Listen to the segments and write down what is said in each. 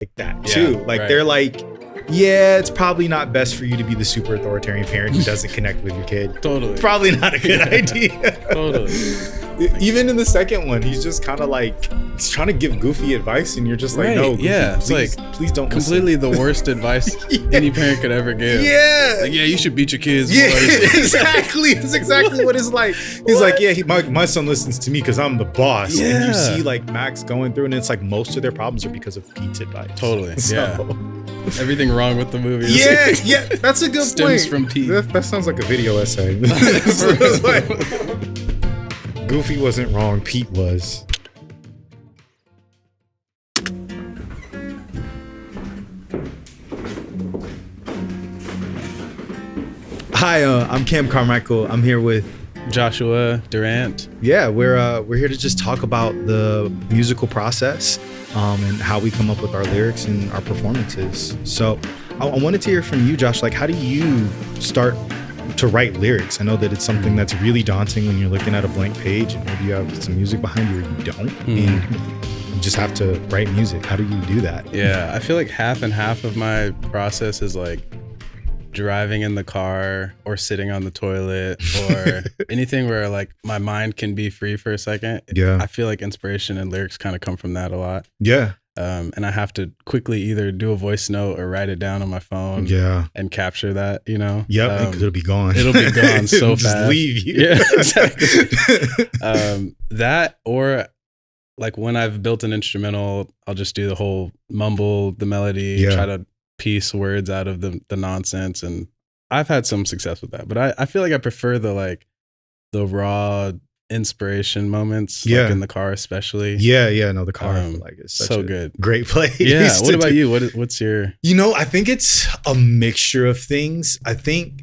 like that too. Like they're like, yeah, it's probably not best for you to be the super authoritarian parent who doesn't connect with your kid. Totally. Probably not a good idea. Totally. Even in the second one, he's just kind of like, he's trying to give goofy advice, and you're just like, no, Goofy, it's please don't completely listen. The worst advice any parent could ever give. Yeah. Like, yeah, you should beat your kids. Yeah, exactly. That's exactly what it's like. He's like, yeah, my son listens to me because I'm the boss. Yeah. And you see like Max going through, and it's like most of their problems are because of Pete's advice. Totally. Yeah. Everything wrong with the movie. Yeah, that's a good stems point. From Pete. That sounds like a video essay. Goofy wasn't wrong, Pete was. Hi, I'm Cam Carmichael. I'm here with Joshua Durant. Yeah, we're here to just talk about the musical process and how we come up with our lyrics and our performances. So I wanted to hear from you, Josh. Like, how do you start to write lyrics? I know that it's something that's really daunting when you're looking at a blank page and maybe you have some music behind you or you don't, and you just have to write music. How do you do that? Yeah, I feel like half and half of my process is like driving in the car or sitting on the toilet or anything where like my mind can be free for a second. Yeah, I feel like inspiration and lyrics kind of come from that a lot. Yeah. And I have to quickly either do a voice note or write it down on my phone. Yeah. And capture that, you know? Yep. It'll be gone. It'll be gone so just fast. Leave you. Yeah, exactly. That, or like when I've built an instrumental, I'll just do the whole mumble the melody, try to piece words out of the nonsense. And I've had some success with that. But I feel like I prefer the raw inspiration moments, like in the car especially. No, the car I feel like is such so a good, great place. Yeah. What about you? What's your? I think it's a mixture of things. I think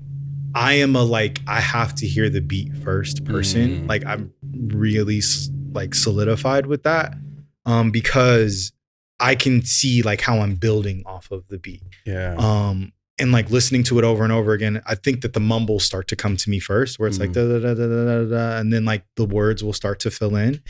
I am I have to hear the beat first person. Like I'm really solidified with that, because I can see like how I'm building off of the beat. Yeah. And like listening to it over and over again, I think that the mumbles start to come to me first, where it's like da, da, da, da, da, da, and then like the words will start to fill in.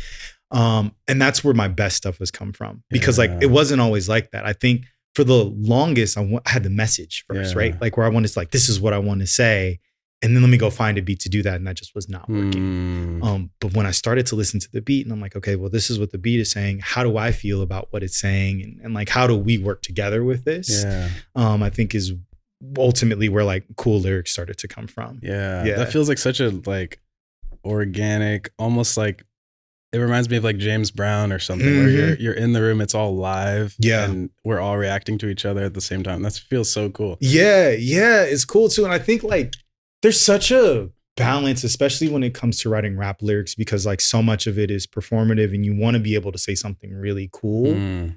And that's where my best stuff has come from, because like it wasn't always like that. I think for the longest, I had the message first, right? Like where I wanted to like, this is what I want to say. And then let me go find a beat to do that. And that just was not working. But when I started to listen to the beat and I'm like, okay, well, this is what the beat is saying. How do I feel about what it's saying? And like, how do we work together with this? Yeah. I think is ultimately where like cool lyrics started to come from. Yeah. That feels like such a like organic, almost like it reminds me of like James Brown or something, where you're in the room, it's all live. Yeah. And we're all reacting to each other at the same time. That feels so cool. Yeah. It's cool too. And I think like there's such a balance, especially when it comes to writing rap lyrics, because like so much of it is performative and you want to be able to say something really cool.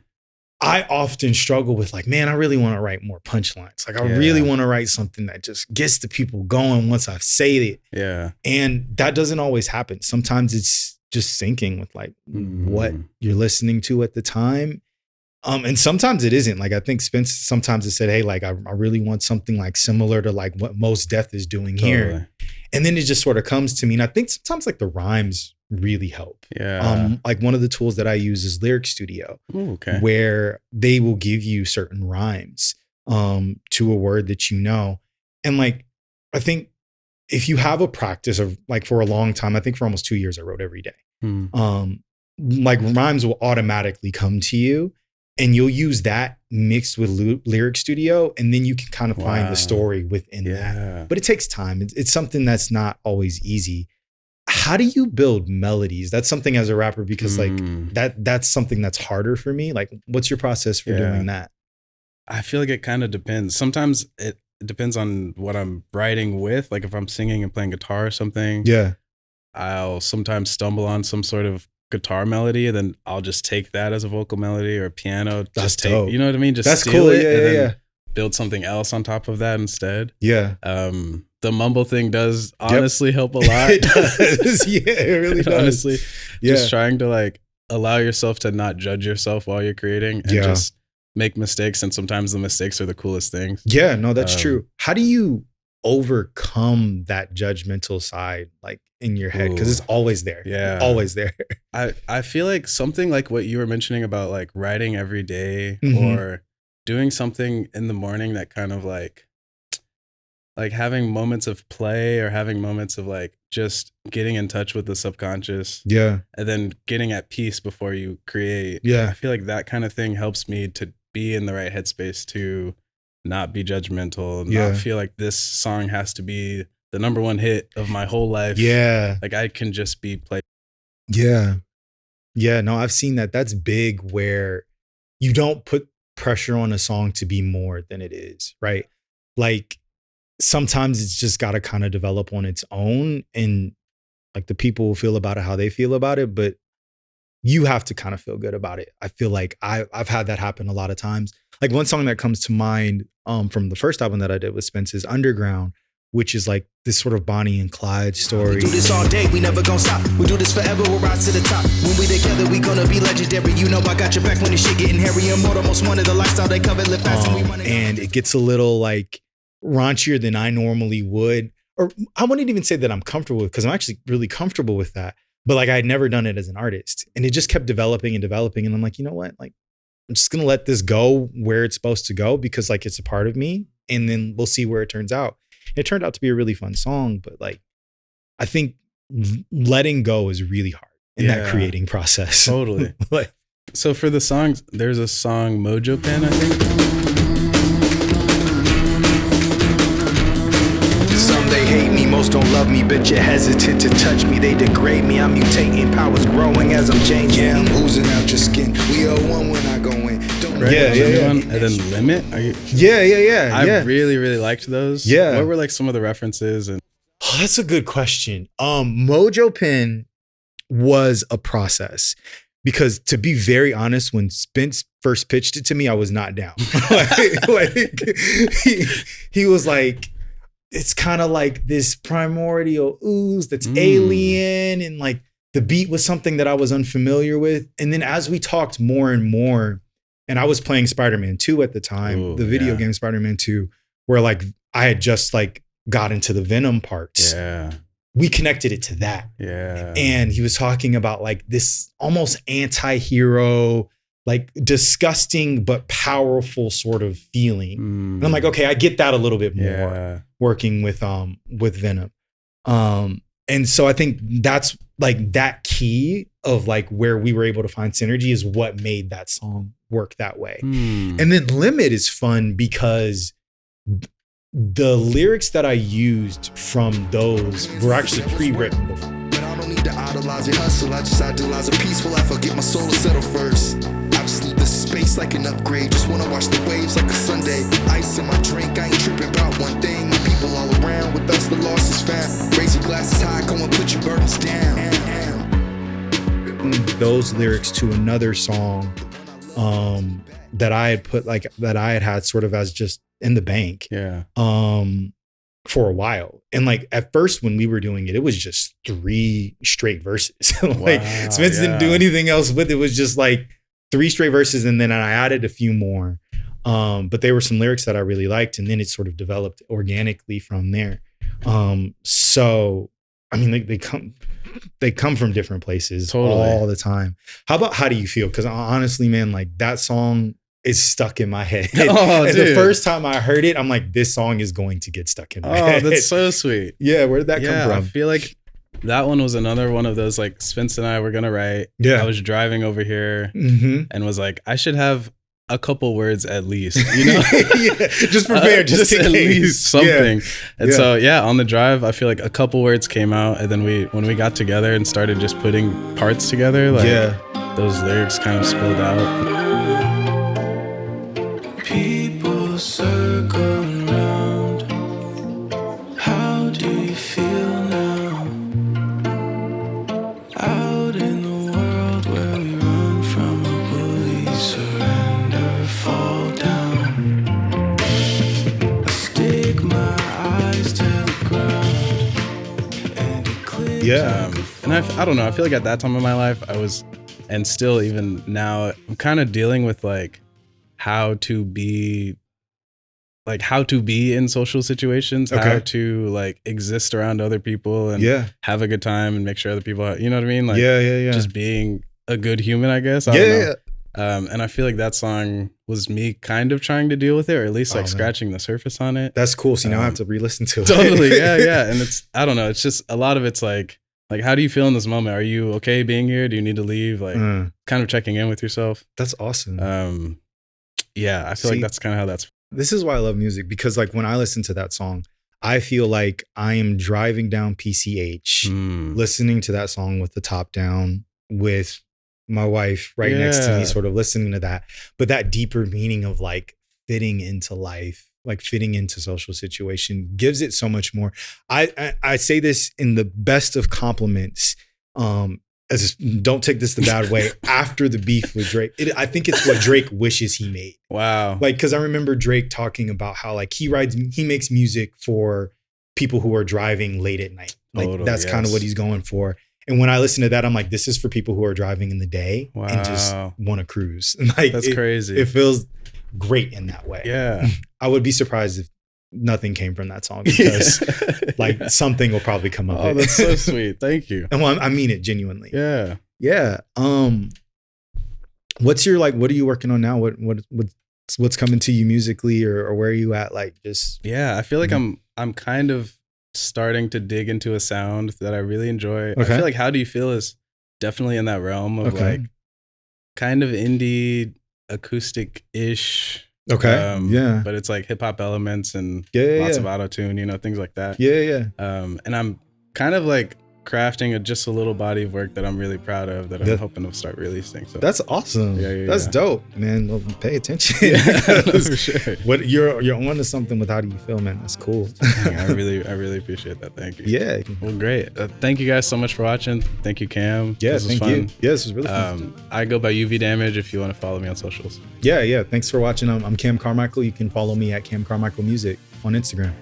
I often struggle with like, man, I really want to write more punchlines. Like I really want to write something that just gets the people going once I've said it. Yeah. And that doesn't always happen. Sometimes it's just syncing with like what you're listening to at the time. And sometimes it isn't. Like I think Spence sometimes has said, hey, like I really want something like similar to like what Mos Def is doing here. And then it just sort of comes to me. And I think sometimes like the rhymes really help. Yeah. Like one of the tools that I use is Lyric Studio, where they will give you certain rhymes to a word that you know. And like, I think if you have a practice of like for a long time, I think for almost 2 years, I wrote every day. Like rhymes will automatically come to you. And you'll use that mixed with Lyric Studio, and then you can kind of find the story within that. But it takes time. It's something that's not always easy. How do you build melodies? That's something as a rapper, because like that's something that's harder for me. Like, what's your process for doing that? I feel like it kind of depends. Sometimes it depends on what I'm writing with. Like if I'm singing and playing guitar or something, I'll sometimes stumble on some sort of guitar melody, and then I'll just take that as a vocal melody, or piano. That's dope. You know what I mean? Just that's steal cool. it Yeah, and yeah, then build something else on top of that instead. Yeah. The mumble thing does honestly help a lot. It does. Yeah, it really does. Honestly, just trying to like allow yourself to not judge yourself while you're creating, and just make mistakes. And sometimes the mistakes are the coolest things. Yeah, no, that's true. How do you overcome that judgmental side like in your head? Because it's always there. Yeah. Always there. I feel like something like what you were mentioning about like writing every day or doing something in the morning that kind of like having moments of play or having moments of like just getting in touch with the subconscious. Yeah. And then getting at peace before you create. Yeah. I feel like that kind of thing helps me to be in the right headspace to not be judgmental, not feel like this song has to be the number one hit of my whole life. Yeah. Like I can just be played. Yeah. Yeah. No, I've seen that. That's big, where you don't put pressure on a song to be more than it is, right? Like sometimes it's just got to kind of develop on its own, and like the people will feel about it how they feel about it, but you have to kind of feel good about it. I feel like I've had that happen a lot of times. Like one song that comes to mind from the first album that I did with Spence is Underground, which is like this sort of Bonnie and Clyde story. We do this all day, we never gonna stop. We do this forever, we'll rise to the top. When we together, we gonna be legendary. You know I got your back when the shit getting hairy. Immortal, most wanted, the lifestyle they cover, live fast and we wanna. And it gets a little like raunchier than I normally would. Or I wouldn't even say that I'm comfortable with, because I'm actually really comfortable with that. But like I had never done it as an artist. And it just kept developing and developing. And I'm like, you know what? Like I'm just gonna let this go where it's supposed to go, because like it's a part of me. And then we'll see where it turns out. It turned out to be a really fun song, but like I think letting go is really hard in that creating process. Totally. Like, so for the songs, there's a song Mojopin, I think. Some they hate me, most don't love me, but you're hesitant to touch me. They degrade me, I'm mutating, powers growing as I'm changing. Yeah, I'm oozing out your skin. We are one when I go in. Right? Yeah. And then Limit. Yeah. I really, really liked those. Yeah. What were like some of the references? And oh, that's a good question. Mojopin was a process, because to be very honest, when Spence first pitched it to me, I was not down. He was like, it's kind of like this primordial ooze that's alien, and like the beat was something that I was unfamiliar with. And then as we talked more and more, and I was playing Spider-Man 2 at the time, the video game Spider-Man 2, where like I had just like got into the Venom parts. Yeah. We connected it to that. Yeah. And he was talking about like this almost anti-hero, like disgusting but powerful sort of feeling. And I'm like, okay, I get that a little bit more working with Venom. And so I think that's like that key of like where we were able to find synergy is what made that song work that way. And then Limit is fun because the lyrics that I used from those were actually pre-written before. But I don't need to idolize your hustle. I just idolize a peaceful life. I get my soul to settle first. I just leave this space like an upgrade. Just wanna watch the waves like a Sunday. Ice in my drink, I ain't tripping about one thing. My people all around, with us the loss is found. Raise your glasses high, go and put your burdens down. Those lyrics to another song that I had put like that I had sort of as just in the bank for a while. And like at first when we were doing it, it was just 3 straight verses. Like Spence didn't do anything else with it. It was just like 3 straight verses, and then I added a few more. But there were some lyrics that I really liked, and then it sort of developed organically from there. So I mean, they come from different places all the time. How do you feel? Because honestly, man, like that song is stuck in my head. Oh, and dude. The first time I heard it, I'm like, this song is going to get stuck in my head. Oh, that's so sweet. Yeah, where did that come from? I feel like that one was another one of those like Spence and I were gonna write. Yeah. I was driving over here and was like, I should have a couple words at least, you know? Yeah, just prepare, just in at case. least something. Yeah. And so on the drive, I feel like a couple words came out, and then when we got together and started just putting parts together, like those lyrics kind of spilled out. People circle around. How do you feel now? Out in the world where we run from a bully, surrender, fall down. I stick my eyes to the ground, and it clicks. And I don't know, I feel like at that time of my life I was, and still even now, I'm kind of dealing with like how to be like how to be in social situations, how to like exist around other people and have a good time and make sure other people have, you know what I mean? Like just being a good human, I guess. I don't know. And I feel like that song was me kind of trying to deal with it, or at least like scratching the surface on it. That's cool. So now I have to re-listen to it. Totally. Yeah. And it's, I don't know. It's just a lot of it's like, how do you feel in this moment? Are you okay being here? Do you need to leave? Like kind of checking in with yourself. That's awesome. Yeah. I feel like that's kind of how that's. This is why I love music, because like when I listen to that song, I feel like I am driving down PCH, listening to that song with the top down, with my wife right next to me, sort of listening to that. But that deeper meaning of like fitting into life, like fitting into social situation, gives it so much more. I say this in the best of compliments. As don't take this the bad way. After the beef with Drake, I think it's what Drake wishes he made. Wow. Like, because I remember Drake talking about how like he makes music for people who are driving late at night. Like that's kind of what he's going for. And when I listen to that, I'm like, this is for people who are driving in the day and just want to cruise. Like, that's crazy. It feels great in that way. Yeah. I would be surprised if nothing came from that song, because like something will probably come up. Oh, that's so sweet. Thank you. And well, I mean it genuinely. Yeah. Yeah. What's your, like, what are you working on now? What's coming to you musically, or where are you at? Like, just. Yeah. I feel like I'm kind of starting to dig into a sound that I really enjoy. I feel like How Do You Feel is definitely in that realm of like kind of indie acoustic-ish. But it's like hip hop elements and lots of auto-tune, you know, things like that. And I'm kind of like crafting just a little body of work that I'm really proud of, that I'm hoping to start releasing. So that's awesome. That's dope, man. Well, pay attention. For sure. What you're on to something with How Do You Feel, man. That's cool. I really appreciate that. Thank you. Yeah. Well, great. Thank you guys so much for watching. Thank you, Cam. Yeah, this was fun. You. Yeah, this was really fun. I go by UV Damage if you want to follow me on socials. Yeah. Thanks for watching. I'm Cam Carmichael. You can follow me at Cam Carmichael Music on Instagram.